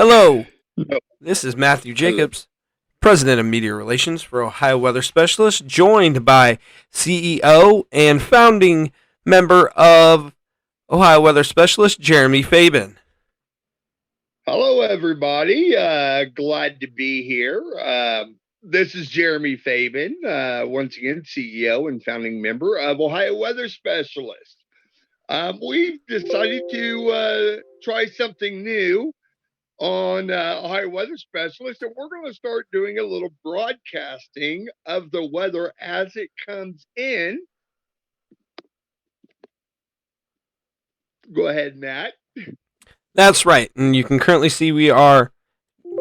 Hello, No. this is Matthew Hello. Jacobs, President of Media Relations for Ohio Weather Specialist, joined by CEO and founding member of Ohio Weather Specialist, Jeremy Fabian. Hello, everybody. Glad to be here. This is Jeremy Fabian, once again, CEO and founding member of Ohio Weather Specialist. We've decided to try something new on Ohio Weather Specialist, and we're going to start doing a little broadcasting of the weather as it comes in. Go ahead, Matt. That's right, and you can currently see we are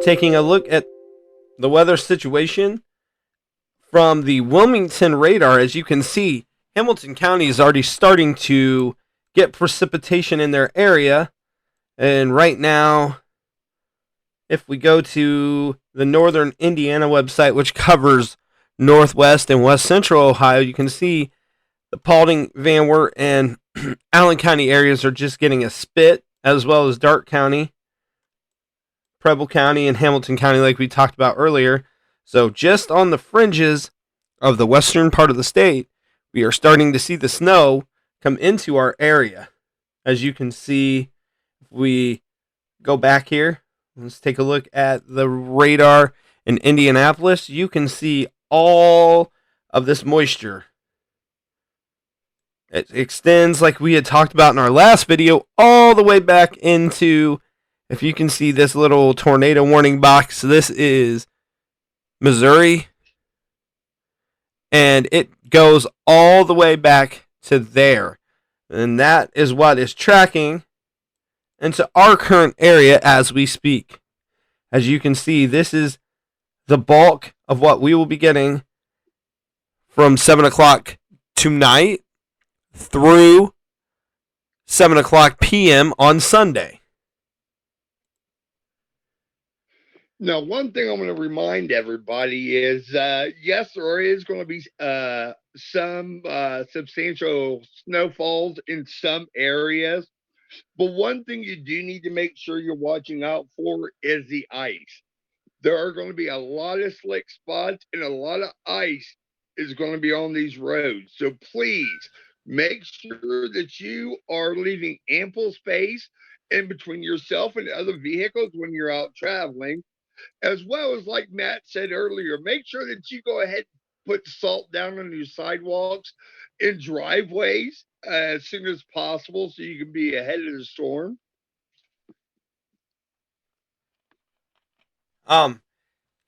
taking a look at the weather situation from the Wilmington radar. As you can see, Hamilton County is already starting to get precipitation in their area, and right now, if we go to the Northern Indiana website, which covers northwest and west central Ohio, you can see the Paulding, Van Wert, and Allen County areas are just getting a spit, as well as Darke County, Preble County, and Hamilton County, like we talked about earlier. So just on the fringes of the western part of the state, we are starting to see the snow come into our area. As you can see, if we go back here, let's take a look at the radar in Indianapolis. You can see all of this moisture. It extends, like we had talked about in our last video, all the way back into, if you can see this little tornado warning box, this is Missouri. And it goes all the way back to there. And that is what is tracking into our current area as we speak. As you can see, this is the bulk of what we will be getting from 7 o'clock tonight through 7 o'clock p.m. on Sunday. Now, one thing I'm going to remind everybody is, yes, there is going to be some substantial snowfalls in some areas. But one thing you do need to make sure you're watching out for is the ice. There are going to be a lot of slick spots, and a lot of ice is going to be on these roads. So please make sure that you are leaving ample space in between yourself and other vehicles when you're out traveling, as well as, like Matt said earlier, make sure that you go ahead and put salt down on your sidewalks and driveways as soon as possible so you can be ahead of the storm.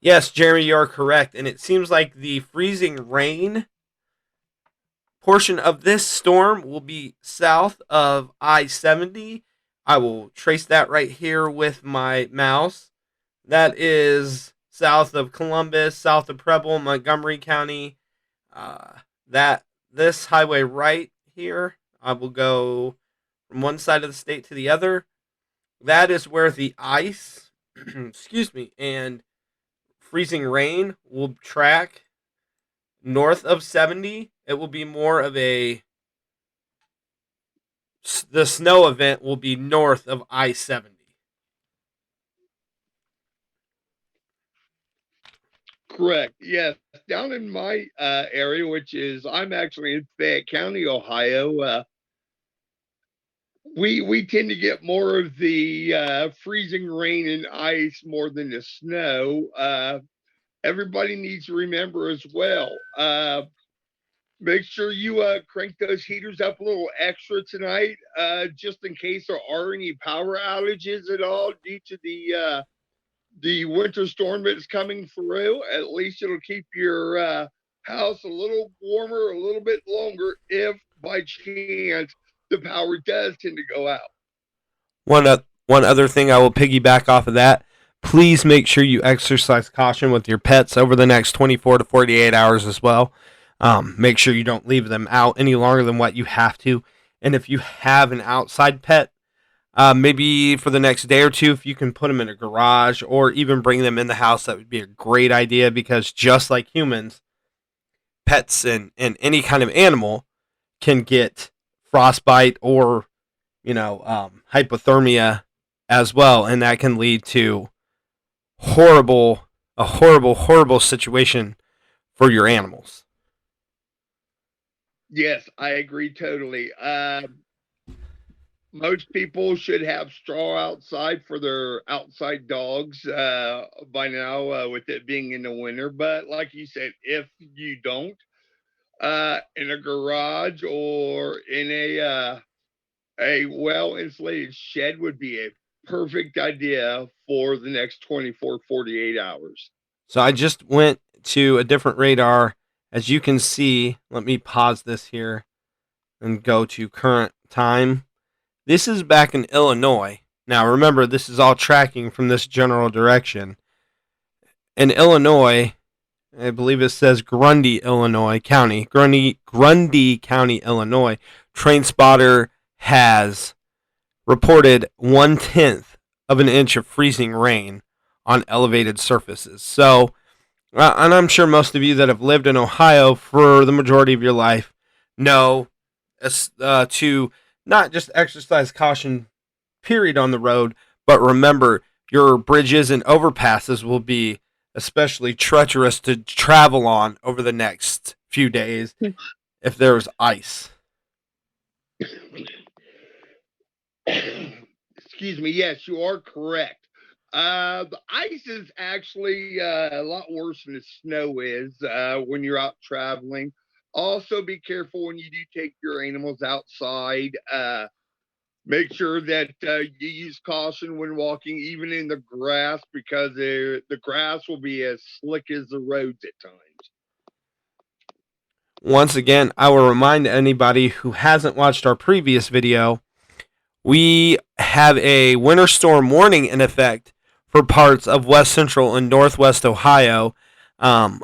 Yes, Jeremy, you are correct. And it seems like the freezing rain portion of this storm will be south of I-70. I will trace that right here with my mouse. That is south of Columbus, south of Preble, Montgomery County. That this highway right here, I will go from one side of the state to the other. That is where the ice, excuse me, and freezing rain will track north of 70. It will be more of a, the snow event will be north of I-70. Correct. Yes. Down in my area, which is, I'm actually in Fayette County, Ohio, we tend to get more of the freezing rain and ice more than the snow. Everybody needs to remember as well. Make sure you crank those heaters up a little extra tonight, just in case there are any power outages at all due to the winter storm that's coming through. At least it'll keep your house a little warmer, a little bit longer, if by chance the power does tend to go out. One other thing I will piggyback off of that. Please make sure you exercise caution with your pets over the next 24 to 48 hours as well. Make sure you don't leave them out any longer than what you have to. And if you have an outside pet, maybe for the next day or two, if you can put them in a garage or even bring them in the house, that would be a great idea, because just like humans, pets and any kind of animal can get frostbite or, hypothermia as well, and that can lead to horrible situation for your animals. Yes, I agree totally. Most people should have straw outside for their outside dogs by now, with it being in the winter. But like you said, if you don't, in a garage or in a well insulated shed would be a perfect idea for the next 24, 48 hours. So I just went to a different radar. As you can see, let me pause this here and go to current time. This is back in Illinois. Now remember, this is all tracking from this general direction. In Illinois, I believe it says Grundy, Illinois County. Grundy County, Illinois. Train Spotter has reported 1/10 of an inch of freezing rain on elevated surfaces. So, and I'm sure most of you that have lived in Ohio for the majority of your life know to not just exercise caution, period, on the road, but remember your bridges and overpasses will be especially treacherous to travel on over the next few days if there's ice. Excuse me. Yes, you are correct. The ice is actually a lot worse than the snow is when you're out traveling. Also, be careful when you do take your animals outside. Make sure that you use caution when walking, even in the grass, because the grass will be as slick as the roads at times. Once again, I will remind anybody who hasn't watched our previous video, we have a winter storm warning in effect for parts of west central and northwest Ohio. To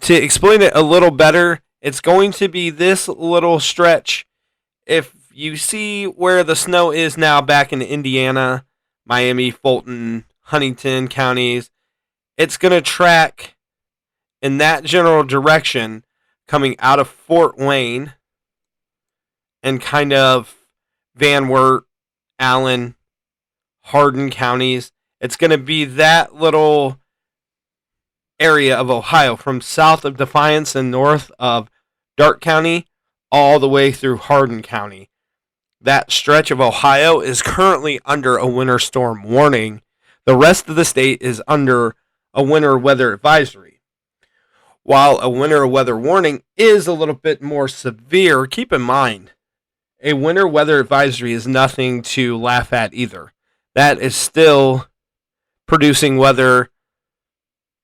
explain it a little better, it's going to be this little stretch. If you see where the snow is now back in Indiana, Miami, Fulton, Huntington counties, it's going to track in that general direction coming out of Fort Wayne and kind of Van Wert, Allen, Hardin counties. It's going to be that little area of Ohio from south of Defiance and north of Darke County all the way through Hardin County. That stretch of Ohio is currently under a winter storm warning. The rest of the state is under a winter weather advisory. While a winter weather warning is a little bit more severe, keep in mind, a winter weather advisory is nothing to laugh at either. That is still producing weather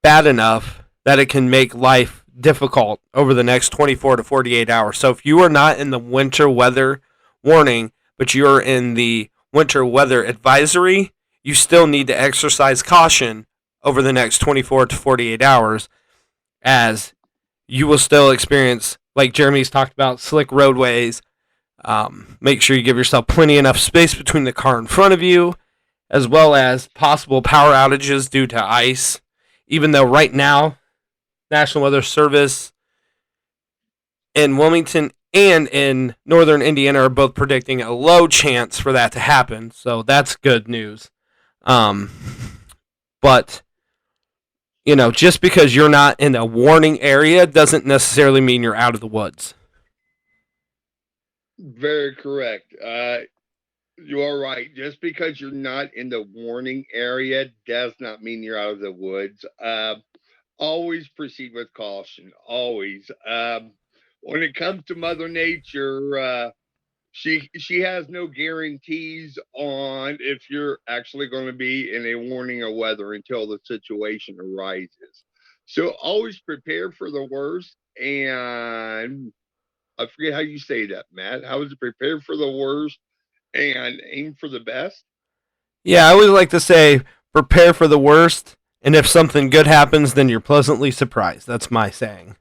bad enough that it can make life difficult over the next 24 to 48 hours. So if you are not in the winter weather warning, but you're in the winter weather advisory, you still need to exercise caution over the next 24 to 48 hours, as you will still experience, like Jeremy's talked about, slick roadways. Make sure you give yourself plenty enough space between the car in front of you, as well as possible power outages due to ice. Even though right now, National Weather Service in Wilmington and in northern Indiana are both predicting a low chance for that to happen. So that's good news. But, you know, just because you're not in a warning area doesn't necessarily mean you're out of the woods. Very correct. You are right. Just because you're not in the warning area does not mean you're out of the woods. Always proceed with caution. Always. When it comes to Mother Nature, she has no guarantees on if you're actually going to be in a warning of weather until the situation arises. So always prepare for the worst, and I forget how you say that, Matt. How is it? Prepare for the worst and aim for the best? Yeah, I always like to say prepare for the worst, and if something good happens, then you're pleasantly surprised. That's my saying.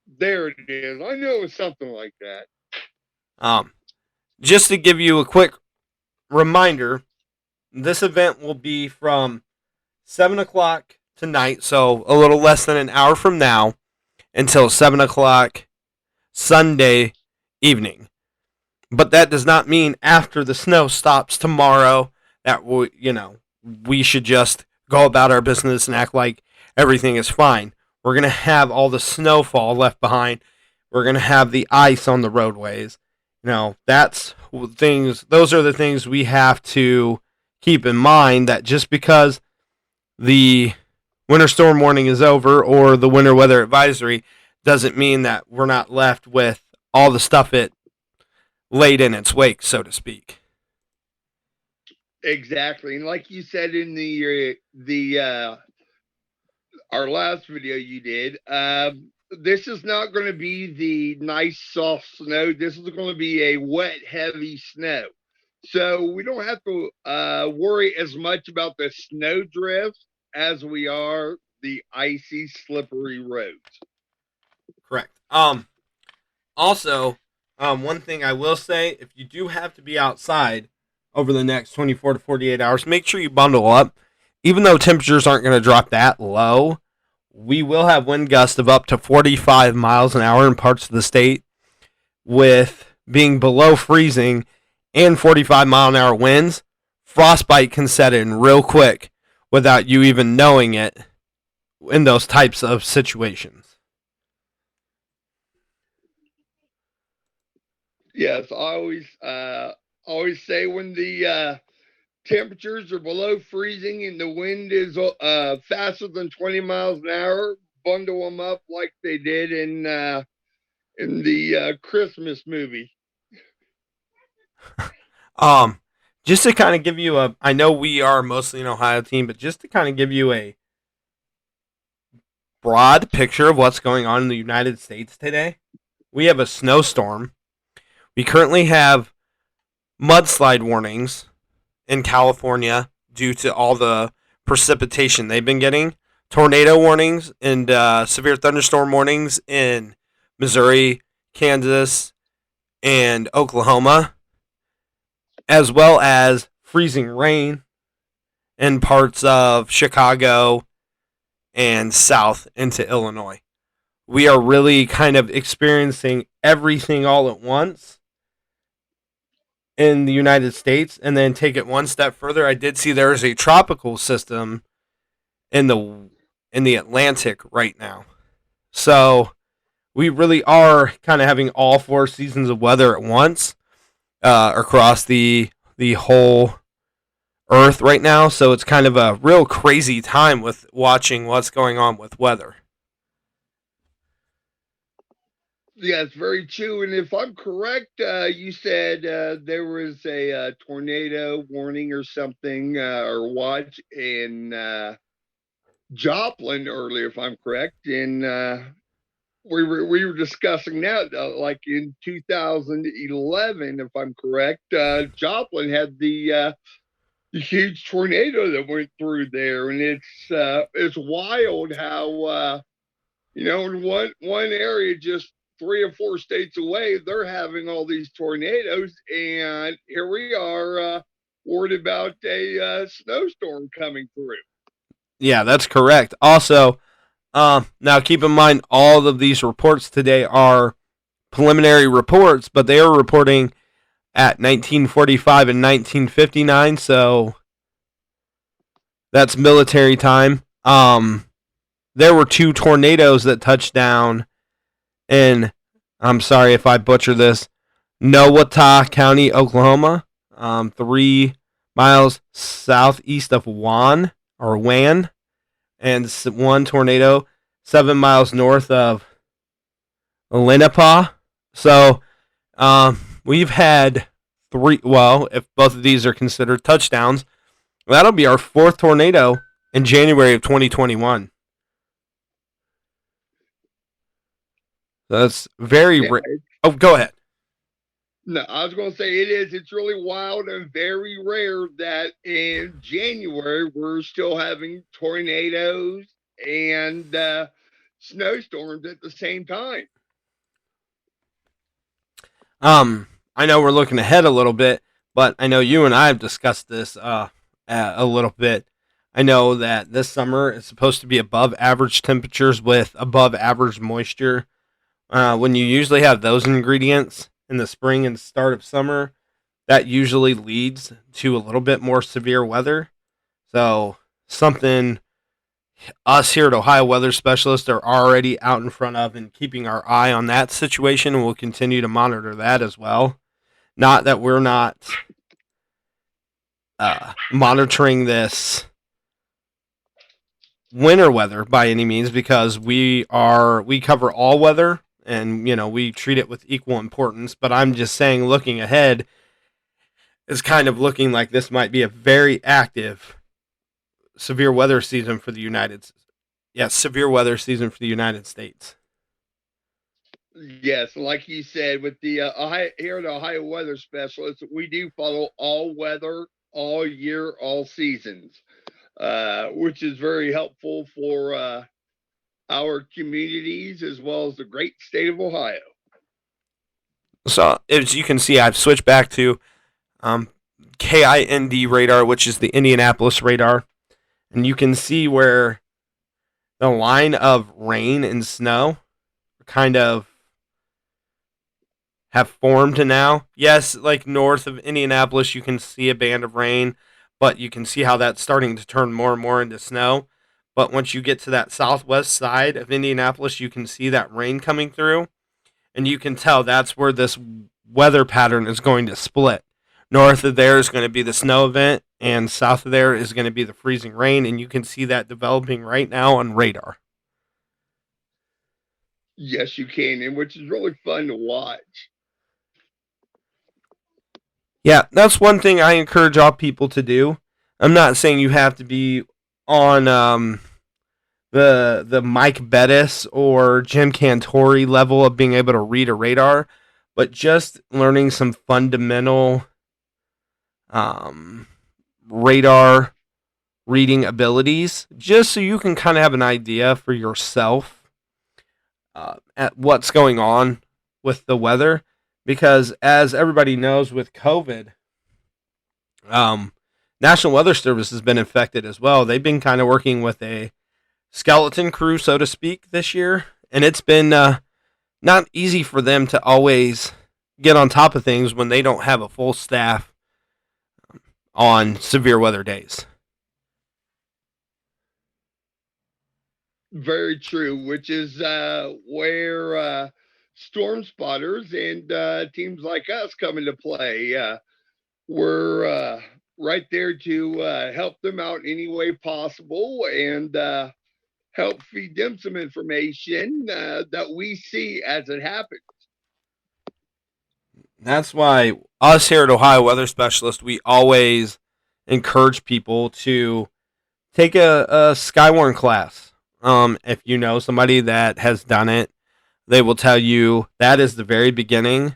There it is. I know it's something like that. Just to give you a quick reminder, this event will be from 7 o'clock tonight, so a little less than an hour from now, until 7 o'clock Sunday evening. But that does not mean after the snow stops tomorrow that we should just go about our business and act like everything is fine. We're going to have all the snowfall left behind. We're going to have the ice on the roadways. Those are the things we have to keep in mind, that just because the winter storm warning is over or the winter weather advisory doesn't mean that we're not left with all the stuff it laid in its wake, so to speak. Exactly. And like you said in the our last video you did, this is not going to be the nice soft snow. This is going to be a wet, heavy snow. So we don't have to worry as much about the snow drifts as we are the icy, slippery roads. Correct. Also, one thing I will say, if you do have to be outside over the next 24 to 48 hours, make sure you bundle up. Even though temperatures aren't going to drop that low, we will have wind gusts of up to 45 miles an hour in parts of the state, with being below freezing and 45-mile-an-hour winds. Frostbite can set in real quick without you even knowing it in those types of situations. Yes, I always say when the temperatures are below freezing and the wind is faster than 20 miles an hour, bundle them up like they did in the Christmas movie. Just to kind of give you I know we are mostly an Ohio team, but just to kind of give you a broad picture of what's going on in the United States today, we have a snowstorm. We currently have mudslide warnings in California due to all the precipitation they've been getting, tornado warnings and severe thunderstorm warnings in Missouri, Kansas, and Oklahoma, as well as freezing rain in parts of Chicago and south into Illinois. We are really kind of experiencing everything all at once in the United States. And then take it one step further, I did see there is a tropical system in the Atlantic right now. So we really are kind of having all four seasons of weather at once across the whole Earth right now. So it's kind of a real crazy time with watching what's going on with weather. Yeah, it's very true. And if I'm correct, you said there was a tornado warning or something or watch in Joplin earlier, if I'm correct. And we were discussing that like in 2011, if I'm correct. Joplin had the huge tornado that went through there, and it's wild how in one area just 3 or 4 states away, they're having all these tornadoes, and here we are worried about a snowstorm coming through. Yeah, that's correct. Also, now keep in mind, all of these reports today are preliminary reports, but they are reporting at 1945 and 1959, so that's military time. There were 2 tornadoes that touched down in, I'm sorry if I butcher this, Nowata County, Oklahoma, 3 miles southeast of Wan, and 1 tornado 7 miles north of Lenape. So we've had 3, well, if both of these are considered touchdowns, that'll be our 4th tornado in January of 2021. That's very oh, go ahead. No, I was going to say it's really wild and very rare that in January we're still having tornadoes and snowstorms at the same time. I know we're looking ahead a little bit, but I know you and I have discussed this a little bit. I know that this summer is supposed to be above average temperatures with above average moisture. When you usually have those ingredients in the spring and start of summer, that usually leads to a little bit more severe weather. So something us here at Ohio Weather Specialists are already out in front of and keeping our eye on that situation, and we'll continue to monitor that as well. Not that we're not monitoring this winter weather by any means, because we cover all weather, and we treat it with equal importance. But I'm just saying, looking ahead, is kind of looking like this might be a very active severe weather season for the severe weather season for the United States. Yes, like you said, with the Ohio, here at Ohio Weather Specialists, we do follow all weather, all year, all seasons, which is very helpful for our communities as well as the great state of Ohio. So as you can see, I've switched back to KIND radar, which is the Indianapolis radar, and you can see where the line of rain and snow kind of have formed now. Yes, like north of Indianapolis, you can see a band of rain, but you can see how that's starting to turn more and more into snow. But once you get to that southwest side of Indianapolis, you can see that rain coming through, and you can tell that's where this weather pattern is going to split. North of there is going to be the snow event, and south of there is going to be the freezing rain, and you can see that developing right now on radar. Yes, you can, and which is really fun to watch. Yeah, that's one thing I encourage all people to do. I'm not saying you have to be on the Mike Bettis or Jim Cantori level of being able to read a radar, but just learning some fundamental radar reading abilities, just so you can kind of have an idea for yourself at what's going on with the weather. Because as everybody knows, with COVID, National Weather Service has been infected as well. They've been kind of working with a skeleton crew, so to speak, this year, and it's been not easy for them to always get on top of things when they don't have a full staff on severe weather days. Very true, which is where storm spotters and teams like us come into play. We're right there to help them out any way possible and help feed them some information that we see as it happens. That's why us here at Ohio Weather Specialist, we always encourage people to take a Skywarn class. If you know somebody that has done it, they will tell you that is the very beginning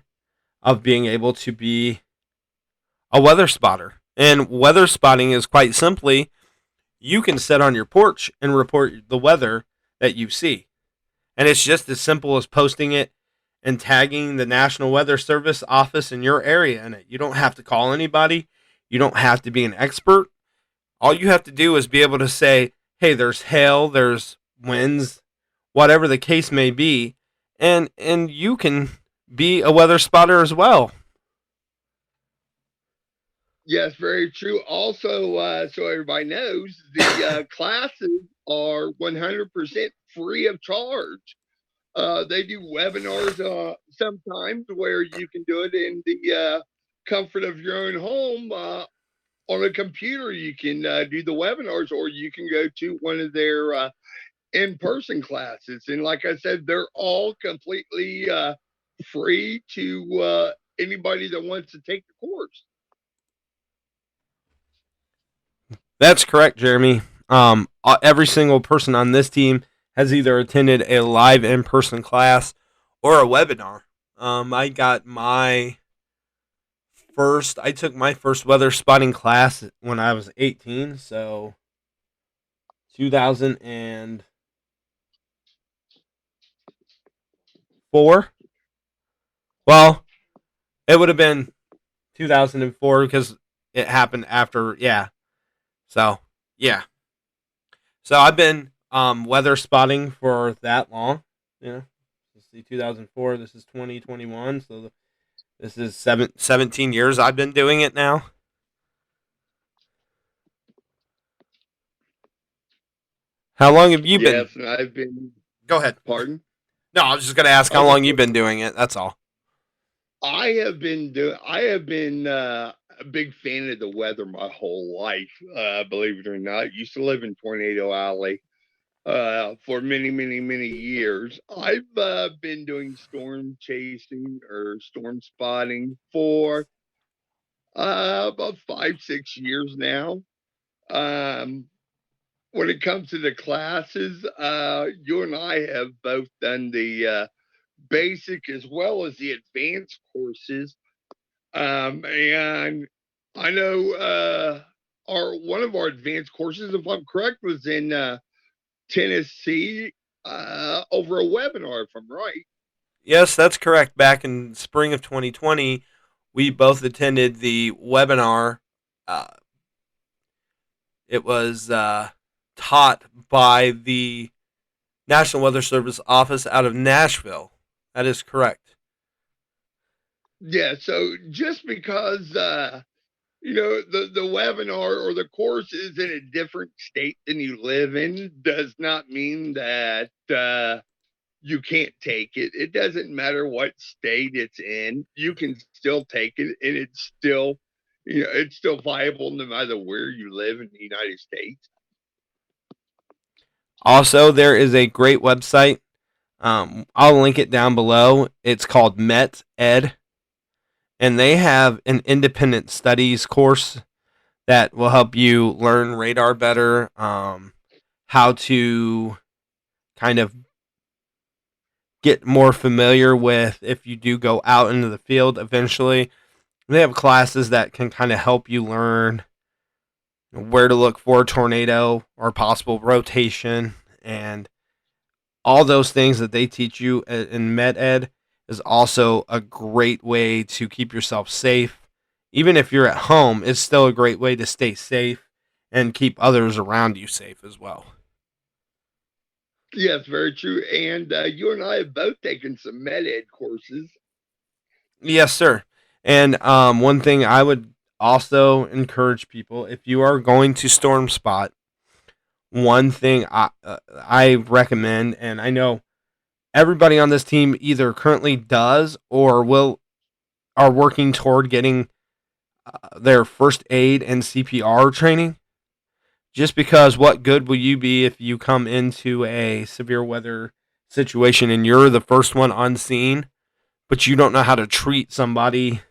of being able to be a weather spotter. And weather spotting is quite simply, you can sit on your porch and report the weather that you see. And it's just as simple as posting it and tagging the National Weather Service office in your area in it. You don't have to call anybody. You don't have to be an expert. All you have to do is be able to say, hey, there's hail, there's winds, whatever the case may be, and you can be a weather spotter as well. Yes, very true. Also, so everybody knows, the classes are 100% free of charge. They do webinars sometimes where you can do it in the comfort of your own home. On a computer, you can do the webinars, or you can go to one of their in-person classes. And like I said, they're all completely free to anybody that wants to take the course. That's correct, Jeremy. Every single person on this team has either attended a live in-person class or a webinar. I took my first weather spotting class when I was 18, so 2004. Well, it would have been 2004 because it happened after, yeah. So, yeah. So I've been weather spotting for that long. Let's see, 2004. This is 2021. So This is 17 years I've been doing it now. How long have you been? Yes, and I've been. Go ahead. Pardon. No, I was just going to ask I how was long just you've been doing it. That's all. I have been a big fan of the weather my whole life. Believe it or not, used to live in Tornado Alley for many, many, many years. I've been doing storm chasing or storm spotting for about 5, 6 years now. Um, when it comes to the classes, you and I have both done the basic as well as the advanced courses. And I know our one of our advanced courses, if I'm correct, was in Tennessee over a webinar, if I'm right. Yes, that's correct. Back in spring of 2020, we both attended the webinar. Uh, it was taught by the National Weather Service office out of Nashville. That is correct. Yeah, so just because the webinar or the course is in a different state than you live in does not mean that you can't take it. It doesn't matter what state it's in. You can still take it, and it's still viable no matter where you live in the United States. Also, there is a great website. I'll link it down below. It's called Met Ed, and they have an independent studies course that will help you learn radar better, how to kind of get more familiar with if you do go out into the field eventually. They have classes that can kind of help you learn where to look for a tornado or possible rotation, and all those things that they teach you in med ed is also a great way to keep yourself safe. Even if you're at home, it's still a great way to stay safe and keep others around you safe as well. Yes, very true. And you and I have both taken some med ed courses. Yes, sir. And one thing I would also encourage people, if you are going to storm spot, one thing I recommend, and I know everybody on this team either currently does or will are working toward getting their first aid and CPR training. Just because, what good will you be if you come into a severe weather situation and you're the first one on scene, but you don't know how to treat somebody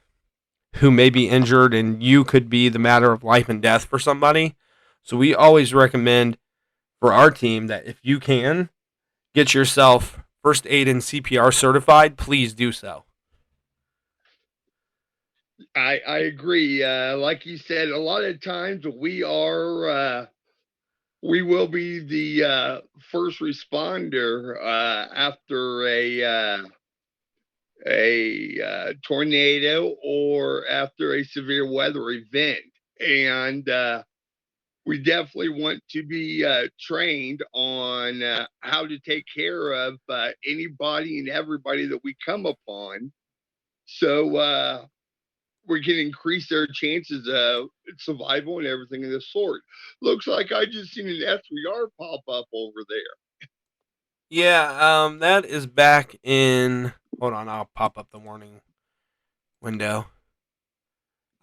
who may be injured and you could be the matter of life and death for somebody? So we always recommend for our team that if you can get yourself first aid and CPR certified, please do so. I agree. Like you said, a lot of times we will be the first responder after a tornado or after a severe weather event, and we definitely want to be trained on how to take care of anybody and everybody that we come upon. So we can increase their chances of survival and everything of the sort. Looks like I just seen an S3R pop up over there. Yeah, that is back in. Hold on, I'll pop up the warning window.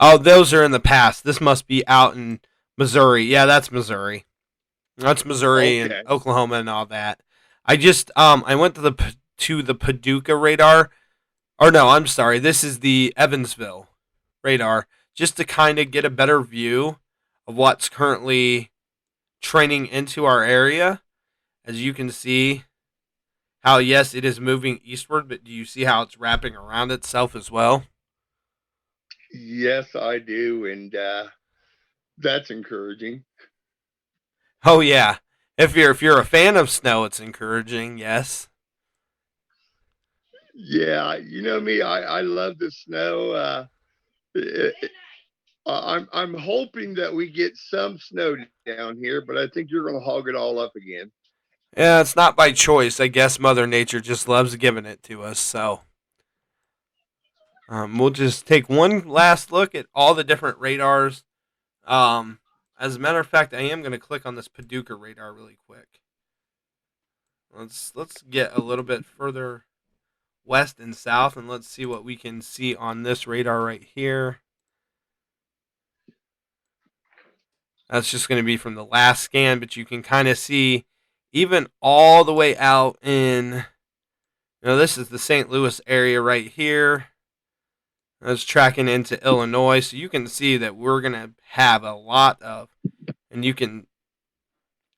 Oh, those are in the past. This must be out in Missouri. Yeah, that's Missouri. That's Missouri and Okay. Oklahoma and all that. I went to the Paducah radar. Or no, I'm sorry. This is the Evansville radar, just to kind of get a better view of what's currently training into our area. As you can see, how yes, it is moving eastward, but do you see how it's wrapping around itself as well? Yes, I do, and that's encouraging. Oh yeah. If you're a fan of snow, it's encouraging. Yes. Yeah, you know me. I love the snow. It, it, I'm hoping that we get some snow down here, but I think you're going to hog it all up again. Yeah, it's not by choice. I guess Mother Nature just loves giving it to us. So We'll just take one last look at all the different radars. As a matter of fact, I am going to click on this Paducah radar really quick. Let's get a little bit further west and south, and let's see what we can see on this radar right here. That's just going to be from the last scan, but you can kind of see even all the way out in, this is the St. Louis area right here. That's tracking into Illinois, so you can see that we're going to have a lot of, and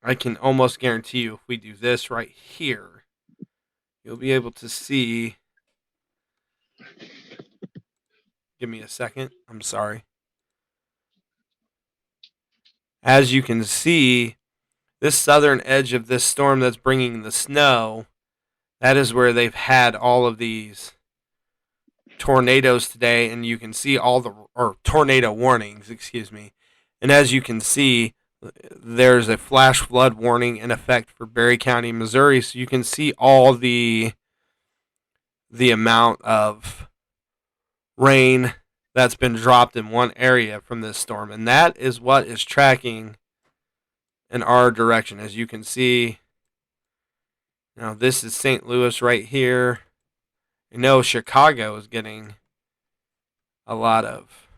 I can almost guarantee you if we do this right here, you'll be able to see. Give me a second. I'm sorry. As you can see, this southern edge of this storm that's bringing the snow, that is where they've had all of these tornadoes today, and you can see or tornado warnings, excuse me. And as you can see, there's a flash flood warning in effect for Berry County, Missouri, so you can see all the amount of rain that's been dropped in one area from this storm, and that is what is tracking in our direction. As you can see, now this is St. Louis right here. I know Chicago is getting a lot of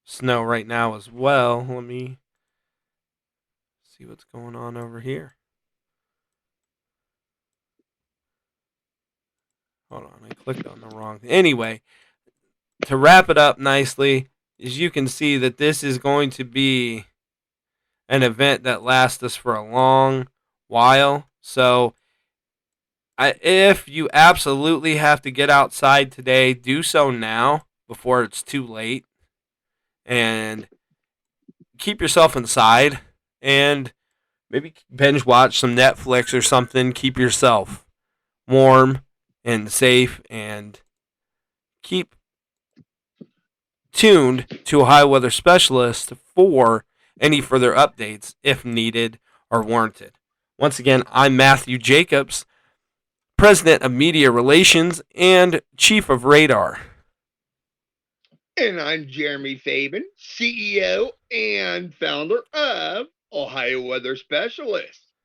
snow right now as well. Let me see what's going on over here. Hold on, I clicked on the wrong thing. Anyway, to wrap it up nicely, as you can see that this is going to be an event that lasts us for a long while. So if you absolutely have to get outside today, do so now before it's too late. And keep yourself inside and maybe binge watch some Netflix or something. Keep yourself warm and safe, and keep tuned to Ohio Weather Specialist for any further updates if needed or warranted. Once again, I'm Matthew Jacobs, President of Media Relations and Chief of Radar. And I'm Jeremy Fabian, CEO and founder of Ohio Weather Specialist.